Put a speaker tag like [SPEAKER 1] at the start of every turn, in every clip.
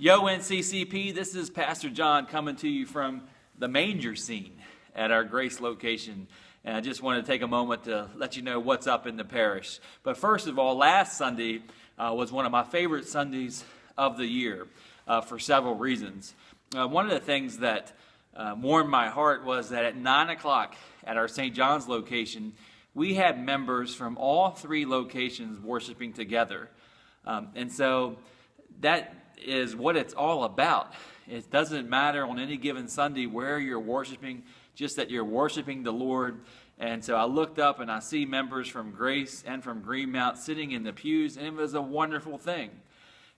[SPEAKER 1] Yo, NCCP, this is Pastor John coming to you from the manger scene at our Grace location. And I just wanted to take a moment to let you know what's up in the parish. But first of all, last Sunday was one of my favorite Sundays of the year for several reasons. One of the things that warmed my heart was that at 9 o'clock at our St. John's location, we had members from all three locations worshiping together. And so that is what it's all about. It doesn't matter on any given Sunday where you're worshiping, just that you're worshiping the Lord. And so I looked up and I see members from Grace and from Greenmount sitting in the pews, and it was a wonderful thing.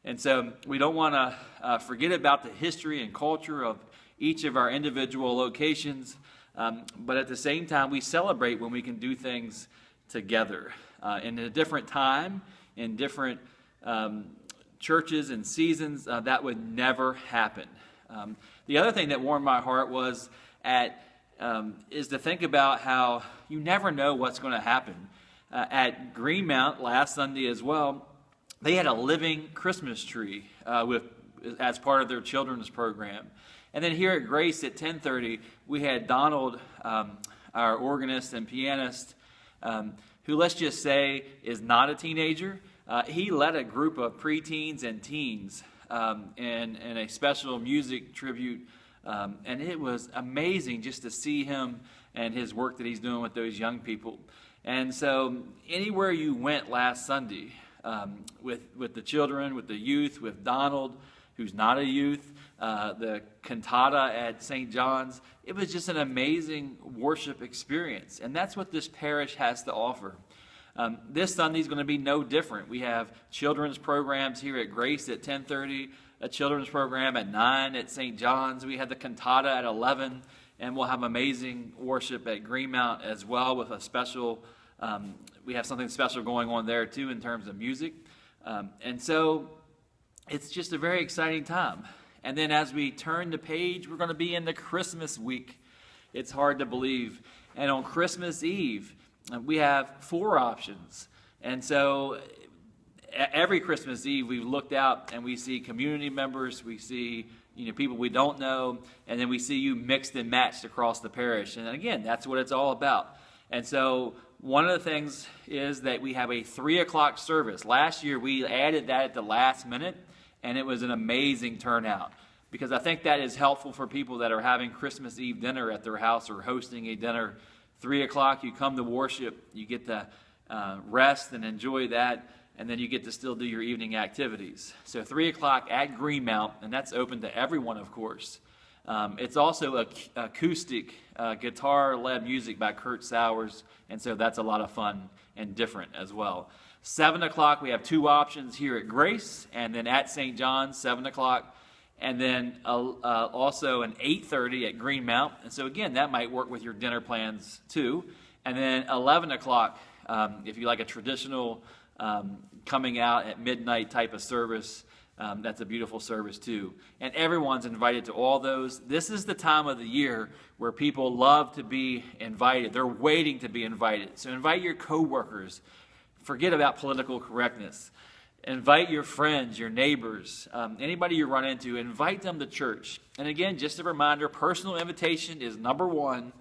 [SPEAKER 1] And so we don't want to forget about the history and culture of each of our individual locations, but at the same time we celebrate when we can do things together in a different time, in different churches and seasons. That would never happen. The other thing that warmed my heart is to think about how you never know what's going to happen. At Greenmount last Sunday as well, they had a living Christmas tree as part of their children's program. And then here at Grace at 10:30, we had Donald, our organist and pianist, who, let's just say, is not a teenager. He led a group of preteens and teens in a special music tribute, and it was amazing just to see him and his work that he's doing with those young people. And so anywhere you went last Sunday, with the children, with the youth, with Donald, who's not a youth, the cantata at St. John's, it was just an amazing worship experience. And that's what this parish has to offer. This Sunday is going to be no different. We have children's programs here at Grace at 10:30, a children's program at 9 at St. John's. We have the cantata at 11, and we'll have amazing worship at Greenmount as well with a special, we have something special going on there too in terms of music. And so it's just a very exciting time. And then as we turn the page, we're going to be in the Christmas week. It's hard to believe. And on Christmas Eve, we have 4 options. And so every Christmas Eve we've looked out and we see community members, we see people we don't know, and then we see you mixed and matched across the parish. And again, that's what it's all about. And so one of the things is that we have a 3 o'clock service. Last year we added that at the last minute, and it was an amazing turnout, because I think that is helpful for people that are having Christmas Eve dinner at their house or hosting a dinner. 3 o'clock, you come to worship, you get to rest and enjoy that, and then you get to still do your evening activities. So 3 o'clock at Greenmount, and that's open to everyone, of course. It's also acoustic guitar-led music by Kurt Sowers, and so that's a lot of fun and different as well. 7 o'clock, we have 2 options here at Grace, and then at St. John's, 7 o'clock. And then also an 8:30 at Greenmount. And so again, that might work with your dinner plans too. And then 11 o'clock, if you like a traditional coming out at midnight type of service, that's a beautiful service too. And everyone's invited to all those. This is the time of the year where people love to be invited. They're waiting to be invited. So invite your coworkers. Forget about political correctness. Invite your friends, your neighbors, anybody you run into, invite them to church. And again, just a reminder, personal invitation is number 1,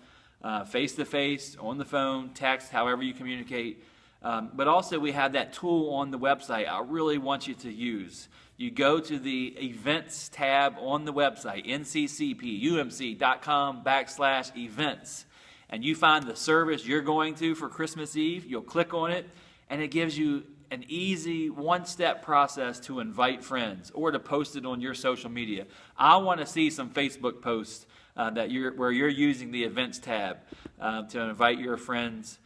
[SPEAKER 1] face-to-face, on the phone, text, however you communicate. But also we have that tool on the website I really want you to use. You go to the events tab on the website, nccpumc.com/events, and you find the service you're going to for Christmas Eve. You'll click on it, and it gives you an easy one-step process to invite friends or to post it on your social media. I want to see some Facebook posts where you're using the events tab to invite your friends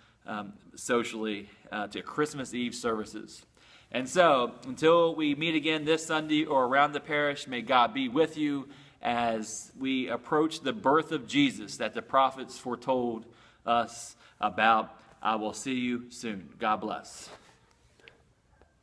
[SPEAKER 1] socially to Christmas Eve services. And so, until we meet again this Sunday or around the parish, may God be with you as we approach the birth of Jesus that the prophets foretold us about. I will see you soon. God bless.